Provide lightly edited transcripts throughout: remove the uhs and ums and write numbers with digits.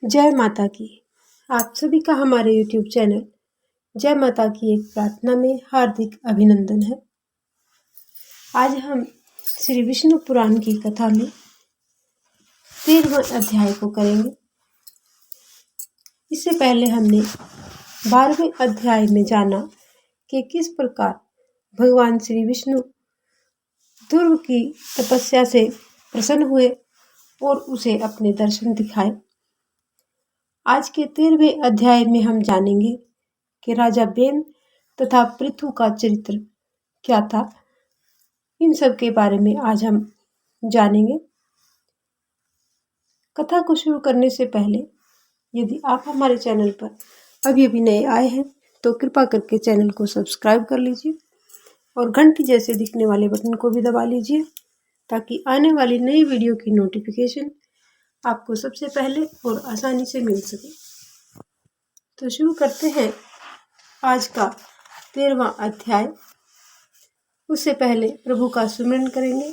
जय माता की। आप सभी का हमारे YouTube चैनल जय माता की एक प्रार्थना में हार्दिक अभिनंदन है। आज हम श्री विष्णु पुराण की कथा में 13वां अध्याय को करेंगे। इससे पहले हमने 12वें अध्याय में जाना कि किस प्रकार भगवान श्री विष्णु ध्रुव की तपस्या से प्रसन्न हुए और उसे अपने दर्शन दिखाए। आज के 13वें अध्याय में हम जानेंगे कि राजा बेन तथा पृथु का चरित्र क्या था। इन सब के बारे में आज हम जानेंगे। कथा को शुरू करने से पहले यदि आप हमारे चैनल पर अभी अभी नए आए हैं तो कृपा करके चैनल को सब्सक्राइब कर लीजिए और घंटी जैसे दिखने वाले बटन को भी दबा लीजिए ताकि आने वाली नई वीडियो की नोटिफिकेशन आपको सबसे पहले और आसानी से मिल सके। तो शुरू करते हैं आज का 13वां अध्याय। उससे पहले प्रभु का सुमिरन करेंगे।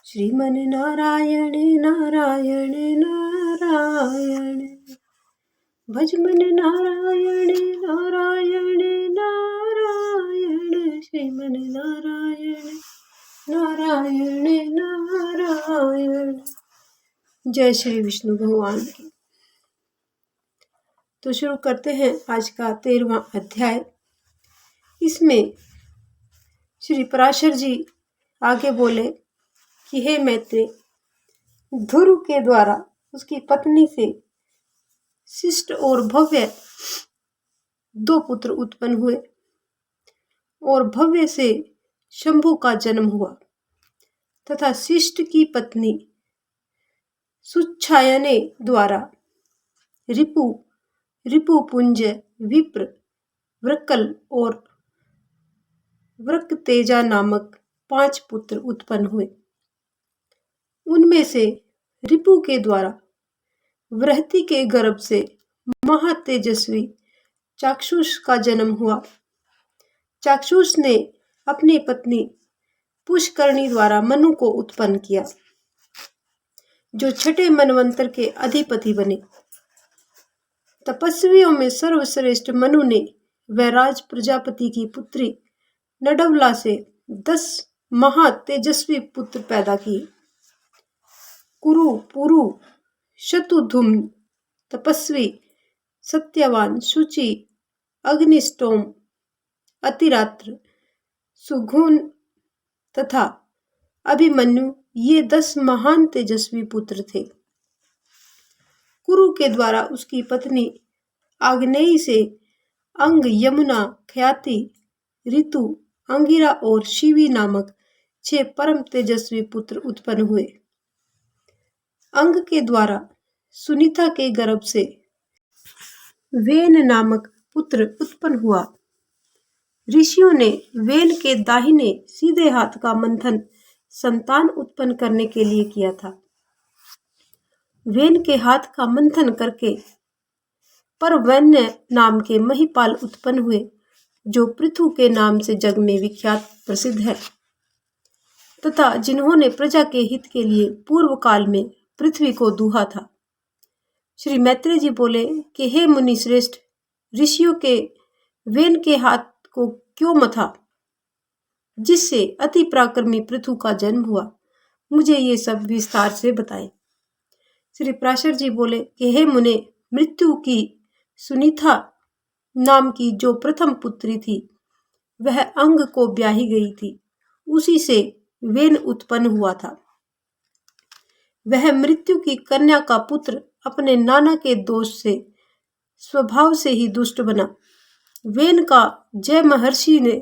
श्रीमन नारायण नारायण नारायण, भजमन नारायण नारायण नारायण, श्रीमन नारायण नारायण नारायण। जय श्री विष्णु भगवान की। तो शुरू करते हैं आज का 13वां अध्याय। इसमें श्री पराशर जी आगे बोले कि हे मैत्रेय, ध्रुव के द्वारा उसकी पत्नी से शिष्ट और भव्य 2 पुत्र उत्पन्न हुए और भव्य से शंभु का जन्म हुआ तथा शिष्ट की पत्नी सुच्छायने द्वारा रिपुपुंज, विप्र, वृक्कल और वृक्कतेजा नामक 5 पुत्र उत्पन्न हुए। उनमें से रिपु के द्वारा बृहति के गर्भ से महातेजस्वी चाक्षुष का जन्म हुआ। चाक्षुष ने अपनी पत्नी पुष्करणी द्वारा मनु को उत्पन्न किया जो 6ठे मनवंतर के अधिपति बने। तपस्वियों में सर्वश्रेष्ठ मनु ने वैराज प्रजापति की पुत्री नडवला से 10 महातेजस्वी पुत्र पैदा किए। कुरु, पुरु, शतुधुम्न, तपस्वी, सत्यवान, शुचि, अग्निष्टोम, अतिरात्र, सुघुन तथा अभिमन्यु ये 10 महान तेजस्वी पुत्र थे। कुरु के द्वारा उसकी पत्नी आग्नेयी से अंग, यमुना, ख्याति, ऋतु, अंगिरा और शिवी नामक 6 परम तेजस्वी पुत्र उत्पन्न हुए। अंग के द्वारा सुनीता के गर्भ से वेन नामक पुत्र उत्पन्न हुआ। ऋषियों ने वेन के दाहिने सीधे हाथ का मंथन संतान उत्पन्न करने के लिए किया था। वेन के हाथ का मंथन करके परवैन्य नाम के महिपाल उत्पन्न हुए जो पृथु के नाम से जग में विख्यात प्रसिद्ध है तथा जिन्होंने प्रजा के हित के लिए पूर्व काल में पृथ्वी को दूहा था। श्री मैत्रेय जी बोले कि हे मुनि श्रेष्ठ, ऋषियों के वेन के हाथ को क्यों मथा जिससे अति पराक्रमी पृथु का जन्म हुआ, मुझे ये सब विस्तार से बताए। श्री पराशर जी बोले कि हे मुने, मृत्यु की सुनीता नाम की जो प्रथम पुत्री थी वह अंग को ब्याही गई थी, उसी से वेन उत्पन्न हुआ था। वह मृत्यु की कन्या का पुत्र अपने नाना के दोष से स्वभाव से ही दुष्ट बना। वेन का जय महर्षि ने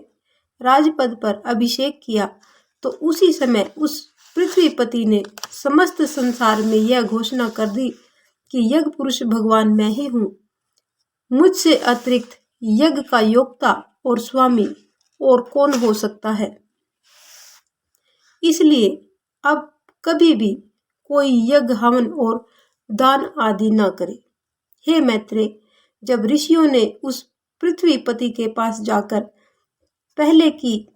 राजपद पर अभिषेक किया तो उसी समय उस पृथ्वीपति ने समस्त संसार में यह घोषणा कर दी कि यज्ञ पुरुष भगवान मैं ही हूँ। मुझसे अतिरिक्त यज्ञ का योक्ता और स्वामी और कौन हो सकता है। इसलिए अब कभी भी कोई यज्ञ, हवन और दान आदि न करे। हे मैत्रेय, जब ऋषियों ने उस पृथ्वीपति के पास जाकर पहले की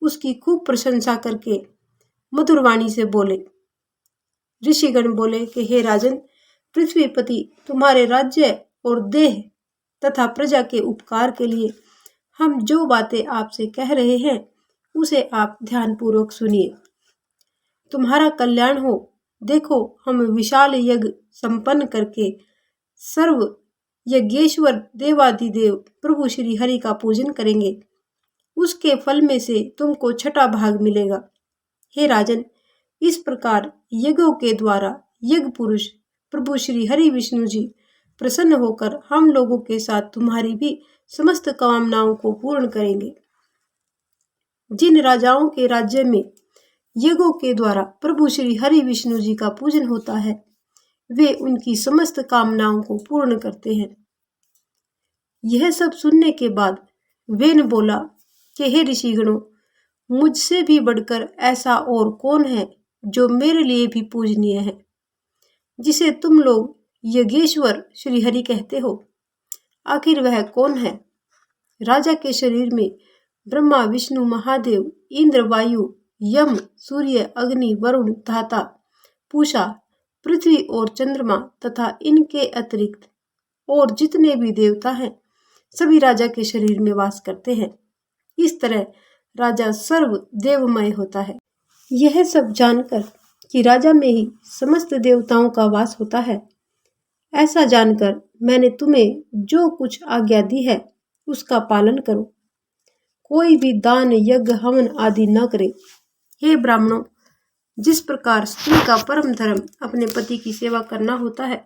उसकी खूब प्रशंसा करके मधुरवाणी से बोले, ऋषिगण बोले कि हे राजन, पृथ्वीपति, तुम्हारे राज्य और देह तथा प्रजा के उपकार के लिए हम जो बातें आपसे कह रहे हैं उसे आप ध्यानपूर्वक सुनिए। तुम्हारा कल्याण हो। देखो, हम विशाल यज्ञ संपन्न करके सर्व यज्ञेश्वर देवादिदेव प्रभु श्री हरि का पूजन करेंगे। उसके फल में से तुमको छठा भाग मिलेगा। हे राजन, इस प्रकार यज्ञों के द्वारा यज्ञ पुरुष प्रभु श्री हरि विष्णु जी प्रसन्न होकर हम लोगों के साथ तुम्हारी भी समस्त कामनाओं को पूर्ण करेंगे। जिन राजाओं के राज्य में यज्ञों के द्वारा प्रभु श्री हरि विष्णु जी का पूजन होता है, वे उनकी समस्त कामनाओं को पूर्ण करते हैं। यह सब सुनने के बाद वेन बोला कि हे ऋषिगणों, मुझसे भी बढ़कर ऐसा और कौन है जो मेरे लिए भी पूजनीय है, जिसे तुम लोग यज्ञेश्वर श्री हरि कहते हो। आखिर वह कौन है? राजा के शरीर में ब्रह्मा, विष्णु, महादेव, इंद्र, वायु, यम, सूर्य, अग्नि, वरुण, धाता, पूषा, पृथ्वी और चंद्रमा तथा इनके अतिरिक्त और जितने भी देवता हैं, सभी राजा के शरीर में वास करते हैं। इस तरह राजा सर्व देवमय होता है। यह सब जानकर कि राजा में ही समस्त देवताओं का वास होता है, ऐसा जानकर मैंने तुम्हें जो कुछ आज्ञा दी है उसका पालन करो। कोई भी दान, यज्ञ, हवन आदि न करे। हे ब्राह्मणों, जिस प्रकार स्त्री का परम धर्म अपने पति की सेवा करना होता है,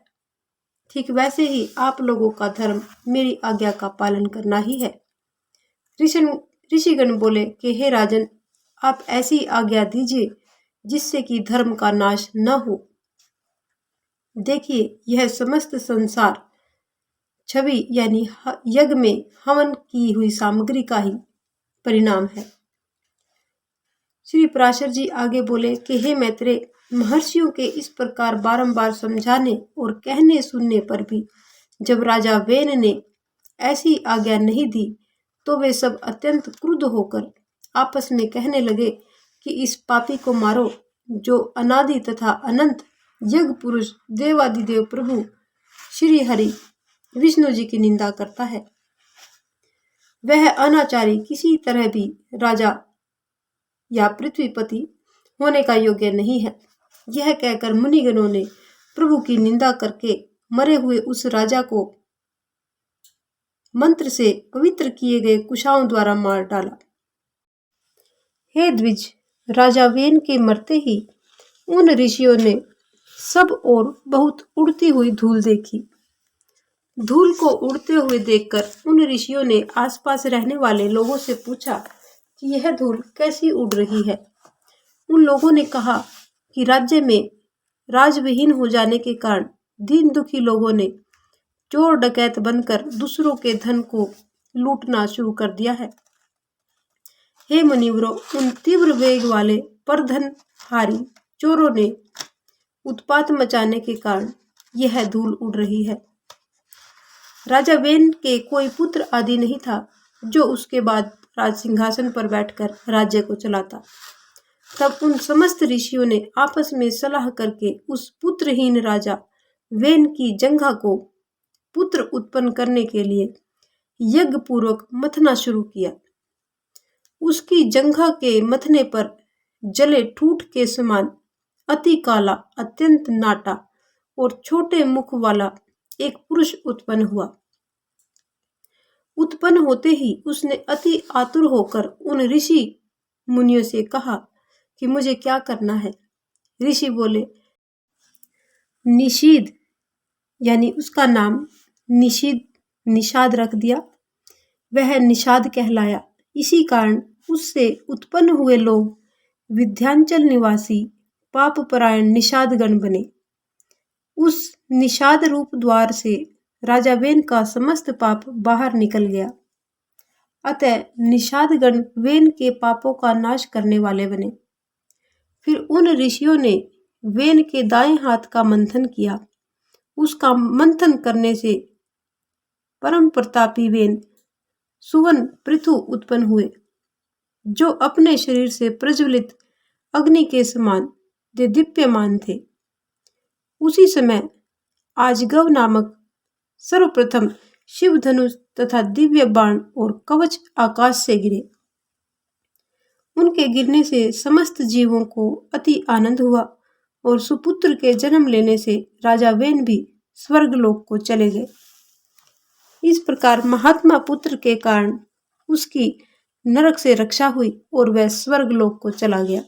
ठीक वैसे ही आप लोगों का धर्म मेरी आज्ञा का पालन करना ही है। ऋषिगण बोले कि हे राजन, आप ऐसी आज्ञा दीजिए जिससे कि धर्म का नाश न हो। देखिए, यह समस्त संसार छवि यानी यज्ञ में हवन की हुई सामग्री का ही परिणाम है। श्री पराशर जी आगे बोले कि हे मैत्रेय, महर्षियों के इस प्रकार बारंबार समझाने और कहने सुनने पर भी जब राजा वेन ने ऐसी आज्ञा नहीं दी तो वे सब अत्यंत क्रुद्ध होकर आपस में कहने लगे कि इस पापी को मारो, जो अनादि तथा अनंत यज्ञ पुरुष देवादिदेव प्रभु श्री हरि विष्णु जी की निंदा करता है। वह अनाचारी किसी तरह भी राजा या पृथ्वीपति होने का योग्य नहीं है। यह कहकर मुनिगणों ने प्रभु की निंदा करके मरे हुए उस राजा को मंत्र से पवित्र किए गए कुशाओं द्वारा मार डाला। हे द्विज, राजा वेन के मरते ही उन ऋषियों ने सब ओर बहुत उड़ती हुई धूल देखी। धूल को उड़ते हुए देखकर उन ऋषियों ने आसपास रहने वाले लोगों से पूछा कि यह धूल कैसी उड़ रही है। उन लोगों ने कहा कि राज्य में राजविहीन हो जाने के कारण दीन दुखी लोगों ने चोर डकैत बनकर दूसरों के धन को लूटना शुरू कर दिया है। हे मुनिवरों, उन तीव्र वेग वाले परधनहारी चोरों ने उत्पात मचाने के कारण यह धूल उड़ रही है। राजा वेन के कोई पुत्र आदि नहीं था जो उसके बाद राज सिंहासन पर बैठकर राज्य को चलाता। तब उन समस्त ऋषियों ने आपस में सलाह करके उस पुत्रहीन राजा वेन की जंघा को पुत्र उत्पन्न करने के लिए यज्ञ पूर्वक मथना शुरू किया। उसकी जंघा के मथने पर जले ठूठ के समान अति काला, अत्यंत नाटा और छोटे मुख वाला एक पुरुष उत्पन्न हुआ। उत्पन्न होते ही उसने अति आतुर होकर उन ऋषि मुनियों से कहा कि मुझे क्या करना है। ऋषि बोले, निषीद, यानी उसका नाम निषाद रख दिया। वह निषाद कहलाया। इसी कारण उससे उत्पन्न हुए लोग विंध्याचल निवासी पापपरायण निषादगण बने। उस निषाद रूप द्वार से राजा वेन का समस्त पाप बाहर निकल गया। अतः निषादगण वेन के पापों का नाश करने वाले बने। फिर उन ऋषियों ने वेन के दाएं हाथ का मंथन किया। उसका मंथन करने से परम प्रतापी वेन सुवन पृथु उत्पन्न हुए, जो अपने शरीर से प्रज्वलित अग्नि के समान दीप्यमान थे। उसी समय आजगव नामक सर्वप्रथम शिव धनुष तथा दिव्य बाण और कवच आकाश से गिरे। उनके गिरने से समस्त जीवों को अति आनंद हुआ और सुपुत्र के जन्म लेने से राजा वेन भी स्वर्गलोक को चले गए। इस प्रकार महात्मा पुत्र के कारण उसकी नरक से रक्षा हुई और वह स्वर्गलोक को चला गया।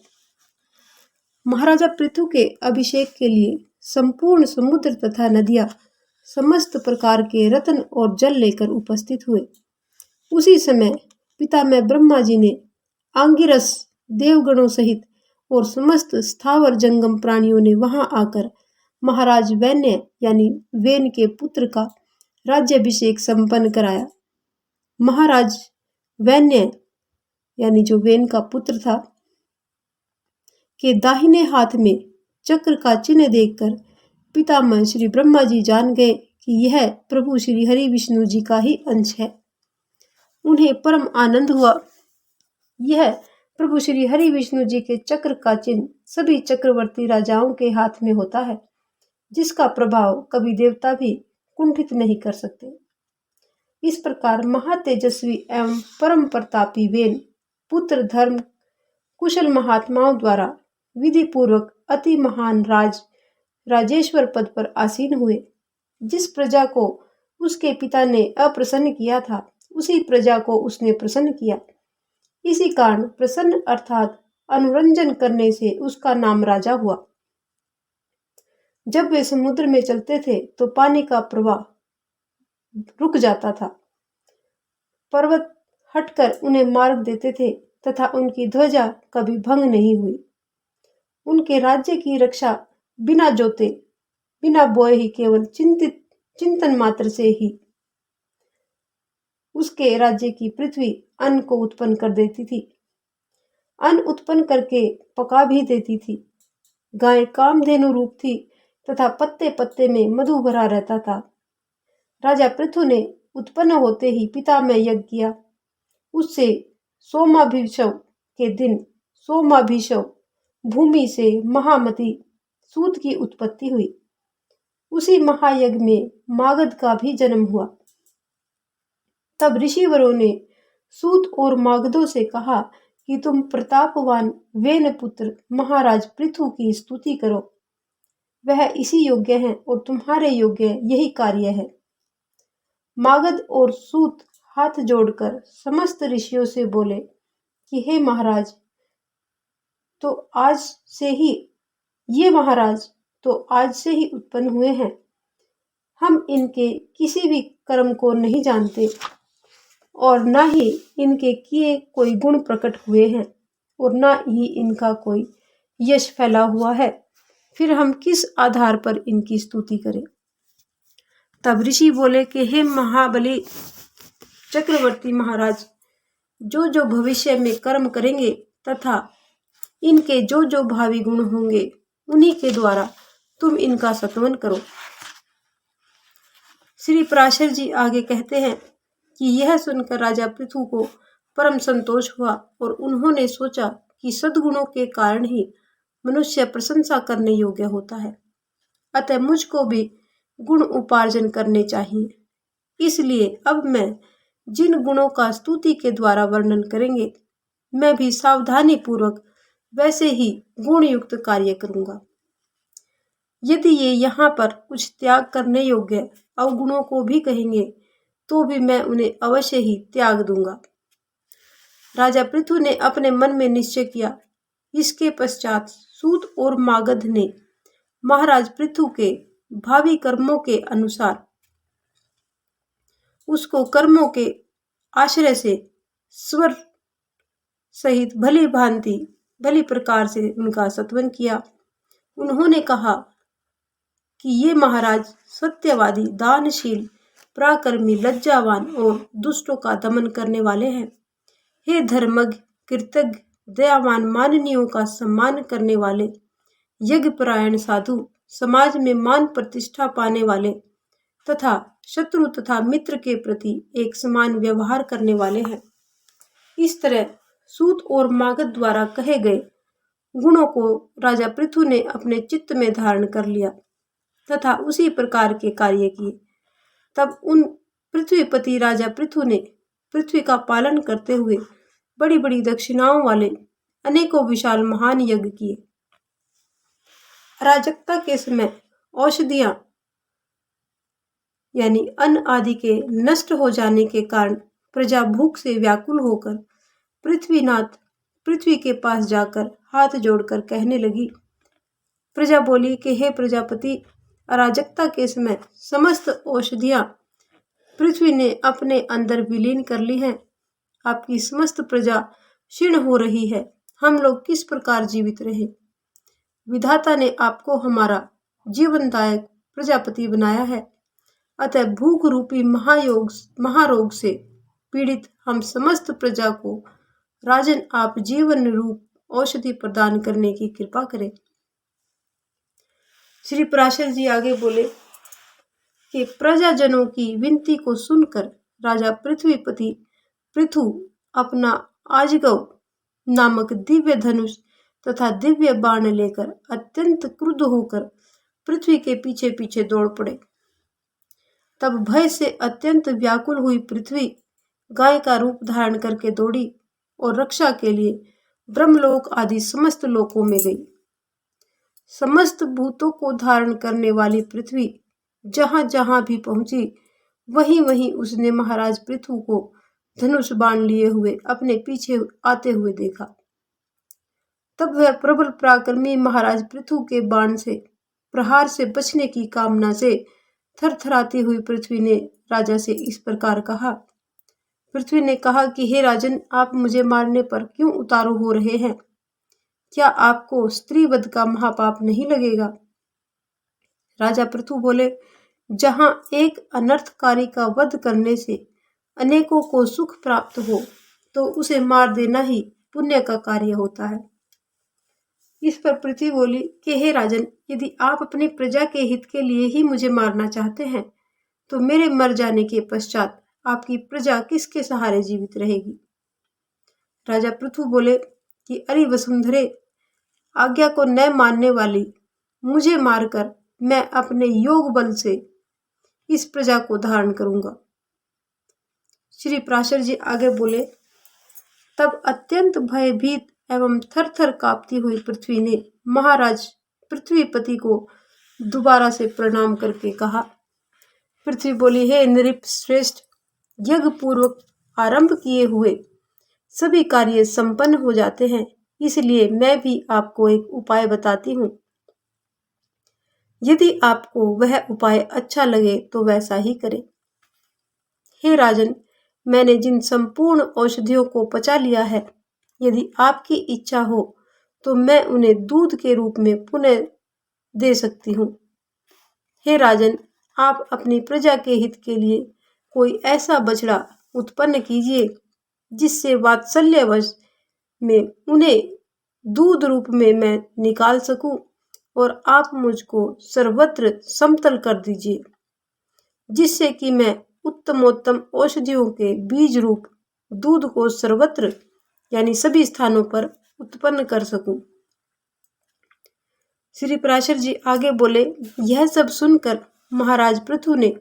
महाराजा पृथु के अभिषेक के लिए संपूर्ण समुद्र तथा नदियां समस्त प्रकार के रत्न और जल लेकर उपस्थित हुए। उसी समय पितामह ब्रह्मा जी ने आंगिरस देवगणों सहित और समस्त स्थावर जंगम प्राणियों ने वहां आकर महाराज वैन्य यानी वेन के पुत्र का राज्याभिषेक संपन्न कराया। महाराज वैन्य यानी जो वेन का पुत्र था के दाहिने हाथ में चक्र का चिन्ह देखकर पितामह श्री ब्रह्मा जी जान गए कि यह प्रभु श्री हरि विष्णु जी का ही अंश है। उन्हें परम आनंद हुआ। यह प्रभु श्री हरि विष्णु जी के चक्र का चिन्ह सभी चक्रवर्ती राजाओं के हाथ में होता है, जिसका प्रभाव कभी देवता भी कुंठित नहीं कर सकते। इस प्रकार महातेजस्वी एवं परम प्रतापी वेन पुत्र धर्म कुशल महात्माओं द्वारा विधि पूर्वक अति महान राजेश्वर पद पर आसीन हुए। जिस प्रजा को उसके पिता ने अप्रसन्न किया था, उसी प्रजा को उसने प्रसन्न किया। इसी कारण प्रसन्न अर्थात अनुरंजन करने से उसका नाम राजा हुआ। जब वे समुद्र में चलते थे तो पानी का प्रवाह रुक जाता था। पर्वत हटकर उन्हें मार्ग देते थे तथा उनकी ध्वजा कभी भंग नहीं हुई। उनके राज्य की रक्षा बिना जोते बिना बोए ही केवल चिंतन मात्र से ही उसके राज्य की पृथ्वी अन्न को उत्पन्न कर देती थी। अन्न उत्पन्न करके पका भी देती थी। गाय कामधेनु रूप थी तथा पत्ते पत्ते में मधु भरा रहता था। राजा पृथु ने उत्पन्न होते ही पिता में यज्ञ किया। उससे सोमाभिषव के दिन सोमाभिषव भूमि से महामती सूत की उत्पत्ति हुई। उसी महायज्ञ में मागध का भी जन्म हुआ। तब ऋषिवरों ने सूत और मागधों से कहा कि तुम प्रतापवान वेन पुत्र महाराज पृथु की स्तुति करो। वह इसी योग्य है और तुम्हारे योग्य यही कार्य है। मागध और सूत हाथ जोड़कर समस्त ऋषियों से बोले कि हे महाराज, तो आज से ही उत्पन्न हुए हैं। हम इनके किसी भी कर्म को नहीं जानते और न ही इनके किए कोई गुण प्रकट हुए हैं और न ही इनका कोई यश फैला हुआ है। फिर हम किस आधार पर इनकी स्तुति करें। तब ऋषि बोले कि हे महाबली चक्रवर्ती महाराज, जो जो भविष्य में कर्म करेंगे तथा इनके जो जो भावी गुण होंगे, उन्हीं के द्वारा तुम इनका स्तवन करो। श्री पराशर जी आगे कहते हैं कि यह सुनकर राजा पृथु को परम संतोष हुआ और उन्होंने सोचा कि सद्गुणों के कारण ही मनुष्य प्रशंसा करने योग्य होता है, अतः मुझको भी गुण उपार्जन करने चाहिए। इसलिए अब मैं जिन गुणों का स्तुति के द्वारा वर्णन करेंगे, मैं भी सावधानी पूर्वक वैसे ही गुण युक्त कार्य करूंगा। यदि ये यहाँ पर कुछ त्याग करने योग्य अवगुणों को भी कहेंगे तो भी मैं उन्हें अवश्य ही त्याग दूंगा। राजा पृथु ने अपने मन में निश्चय किया। इसके पश्चात सूत और मागध ने महाराज पृथु के भावी कर्मों के अनुसार उसको कर्मों के आश्रय से स्वर सहित भली प्रकार से उनका स्तवन किया। उन्होंने कहा कि ये महाराज सत्यवादी, दानशील, पराक्रमी, लज्जावान और दुष्टों का दमन करने वाले हैं। हे धर्मज्ञ, कृतज्ञ, दयावान, माननीयों का सम्मान करने वाले, यज्ञपरायण साधु, समाज में मान प्रतिष्ठा पाने वाले तथा शत्रु तथा मित्र के प्रति एक समान व्यवहार करने वाले हैं। इस तरह सूत और मागध द्वारा कहे गए गुणों को राजा पृथु ने अपने चित्त में धारण कर लिया तथा उसी प्रकार के कार्य किए। तब उन पृथ्वीपति राजा पृथु ने पृथ्वी का पालन करते हुए बड़ी बड़ी दक्षिणाओं वाले अनेकों विशाल महान यज्ञ किए। अराजकता के समय औषधियां यानी अन्न आदि के नष्ट हो जाने के कारण प्रजा भूख से व्याकुल होकर पृथ्वीनाथ पृथ्वी के पास जाकर हाथ जोड़कर कहने लगी। प्रजा बोली कि हे प्रजापति, अराजकता के समय समस्त औषधियां पृथ्वी ने अपने अंदर विलीन कर ली हैं। आपकी समस्त प्रजा क्षीण हो रही है। हम लोग किस प्रकार जीवित रहे? विधाता ने आपको हमारा जीवनदायक प्रजापति बनाया है, अतः भूख रूपी महारोग से पीड़ित हम समस्त प्रजा को राजन आप जीवन रूप औषधि प्रदान करने की कृपा करें। श्री पराशर जी आगे बोले कि प्रजाजनों की विनती को सुनकर राजा पृथ्वीपति पृथु अपना आजगव नामक दिव्य धनुष तथा दिव्य बाण लेकर अत्यंत क्रुद्ध होकर पृथ्वी के पीछे पीछे दौड़ पड़े। तब भय से अत्यंत व्याकुल हुई पृथ्वी गाय का रूप धारण करके दौड़ी और रक्षा के लिए ब्रह्मलोक आदि समस्त लोकों में गई। समस्त भूतों को धारण करने वाली पृथ्वी जहां जहां भी पहुंची वहीं वहीं उसने महाराज पृथु को धनुष बाण लिए हुए अपने पीछे आते हुए देखा। तब वह प्रबल पराक्रमी महाराज पृथु के बाण से प्रहार से बचने की कामना से थरथराती हुई पृथ्वी ने राजा से इस प्रकार कहा। पृथ्वी ने कहा कि हे राजन, आप मुझे मारने पर क्यों उतारू हो रहे हैं? क्या आपको स्त्री वध का महापाप नहीं लगेगा? राजा पृथु बोले, जहां एक अनर्थकारी का वध करने से अनेकों को सुख प्राप्त हो तो उसे मार देना ही पुण्य का कार्य होता है। इस पर पृथ्वी बोली कि हे राजन, यदि आप अपनी प्रजा के हित के लिए ही मुझे मारना चाहते हैं तो मेरे मर जाने के पश्चात आपकी प्रजा किसके सहारे जीवित रहेगी? राजा पृथु बोले कि अरे वसुंधरे, आज्ञा को न मानने वाली मुझे मारकर मैं अपने योग बल से इस प्रजा को धारण करूंगा। श्री पराशर जी आगे बोले, तब अत्यंत भयभीत एवं थर-थर कांपती हुई पृथ्वी ने महाराज पृथ्वीपति को दोबारा से प्रणाम करके कहा। पृथ्वी बोली, हे नृप श्रेष्ठ, यज्ञ पूर्वक आरंभ किए हुए सभी कार्य संपन्न हो जाते हैं, इसलिए मैं भी आपको एक उपाय बताती हूँ। यदि आपको वह उपाय अच्छा लगे तो वैसा ही करें। हे राजन, मैंने जिन संपूर्ण औषधियों को पचा लिया है, यदि आपकी इच्छा हो तो मैं उन्हें दूध के रूप में पुनः दे सकती हूँ। हे राजन, आप अपनी प्रजा के हित के लिए कोई ऐसा बछड़ा उत्पन्न कीजिए जिससे वात्सल्यवश में उन्हें दूध रूप में मैं निकाल सकूं और आप मुझको सर्वत्र समतल कर दीजिए, जिससे कि मैं उत्तमोत्तम औषधियों के बीज रूप दूध को सर्वत्र यानी सभी स्थानों पर उत्पन्न कर सकूं। श्री पराशर जी आगे बोले, यह सब सुनकर महाराज पृथु ने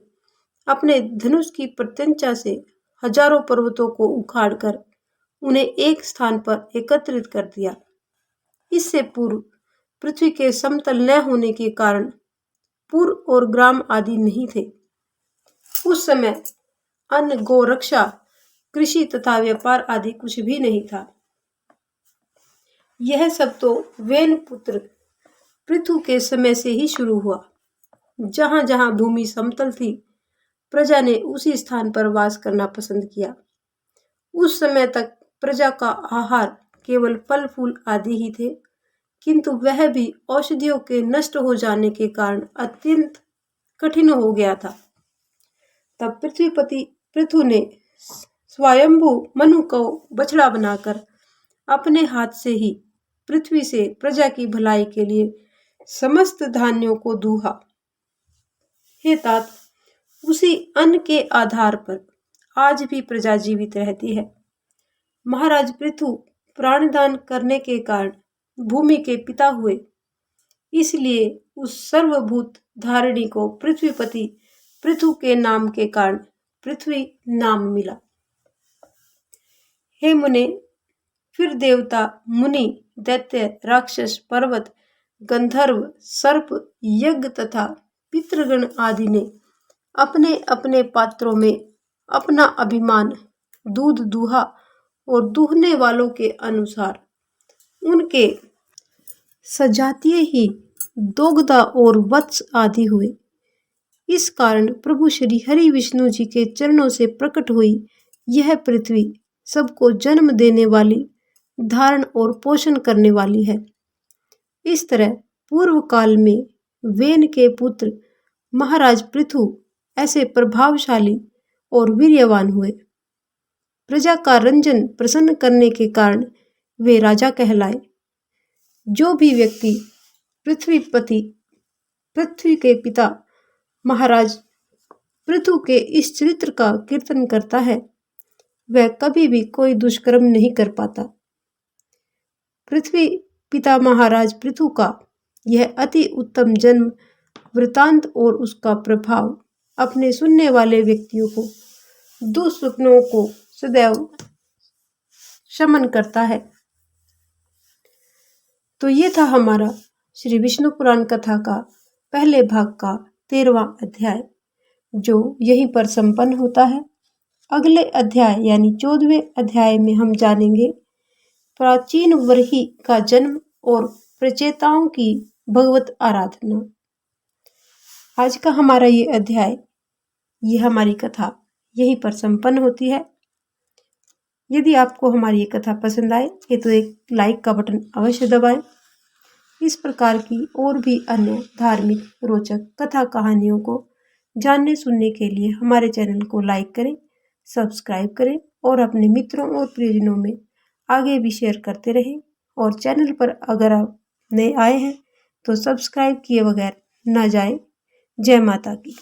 अपने धनुष की प्रत्यंचा से हजारों पर्वतों को उखाड़कर उन्हें एक स्थान पर एकत्रित कर दिया। इससे पूर्व पृथ्वी के समतल न होने के कारण पुर और ग्राम आदि नहीं थे। उस समय अन्न, गो रक्षा, कृषि तथा व्यापार आदि कुछ भी नहीं था। यह सब तो वेन पुत्र पृथु के समय से ही शुरू हुआ। जहां जहां भूमि समतल थी, प्रजा ने उसी स्थान पर वास करना पसंद किया। उस समय तक प्रजा का आहार केवल फल फूल आदि ही थे, किंतु वह भी औषधियों के नष्ट हो जाने के कारण अत्यंत कठिन हो गया था। तब पृथ्वीपति पृथु ने स्वयंभू मनु को बछड़ा बनाकर अपने हाथ से ही पृथ्वी से प्रजा की भलाई के लिए समस्त धान्यों को दूहा। हे तात, उसी अन्न के आधार पर आज भी प्रजा जीवित रहती है। महाराज पृथु प्राणदान करने के कारण भूमि के पिता हुए, इसलिए उस सर्वभूत धारिणी को पृथ्वीपति पृथु के नाम के कारण पृथ्वी नाम मिला। हे मुने, फिर देवता, मुनि, दैत्य, राक्षस, पर्वत, गंधर्व, सर्प, यज्ञ तथा पितृगण आदि ने अपने अपने पात्रों में अपना अभिमान दूध दूहा और दूहने वालों के अनुसार उनके सजातीय ही दोगदा और वत्स आदि हुए। इस कारण प्रभु श्री हरि विष्णु जी के चरणों से प्रकट हुई यह पृथ्वी सबको जन्म देने वाली, धारण और पोषण करने वाली है। इस तरह पूर्व काल में वेन के पुत्र महाराज पृथु ऐसे प्रभावशाली और वीर्यवान हुए। प्रजा का रंजन प्रसन्न करने के कारण वे राजा कहलाए। जो भी व्यक्ति पृथ्वी के पिता महाराज पृथु के इस चरित्र का कीर्तन करता है, वह कभी भी कोई दुष्कर्म नहीं कर पाता। पृथ्वी पिता महाराज पृथु का यह अति उत्तम जन्म वृतांत और उसका प्रभाव अपने सुनने वाले व्यक्तियों को दुस्वप्नों को सदैव शमन करता है। तो ये था हमारा श्री विष्णु पुराण कथा का पहले भाग का 13वां अध्याय, जो यहीं पर संपन्न होता है। अगले अध्याय यानी 14वें अध्याय में हम जानेंगे प्राचीन वर्ही का जन्म और प्रचेताओं की भगवत आराधना। आज का हमारा ये अध्याय, ये हमारी कथा यहीं पर संपन्न होती है। यदि आपको हमारी ये कथा पसंद आए तो एक लाइक का बटन अवश्य दबाएं। इस प्रकार की और भी अन्य धार्मिक रोचक कथा कहानियों को जानने सुनने के लिए हमारे चैनल को लाइक करें, सब्सक्राइब करें और अपने मित्रों और प्रियजनों में आगे भी शेयर करते रहें। और चैनल पर अगर आप नए आए हैं तो सब्सक्राइब किए बगैर न जाएं। जय माता की।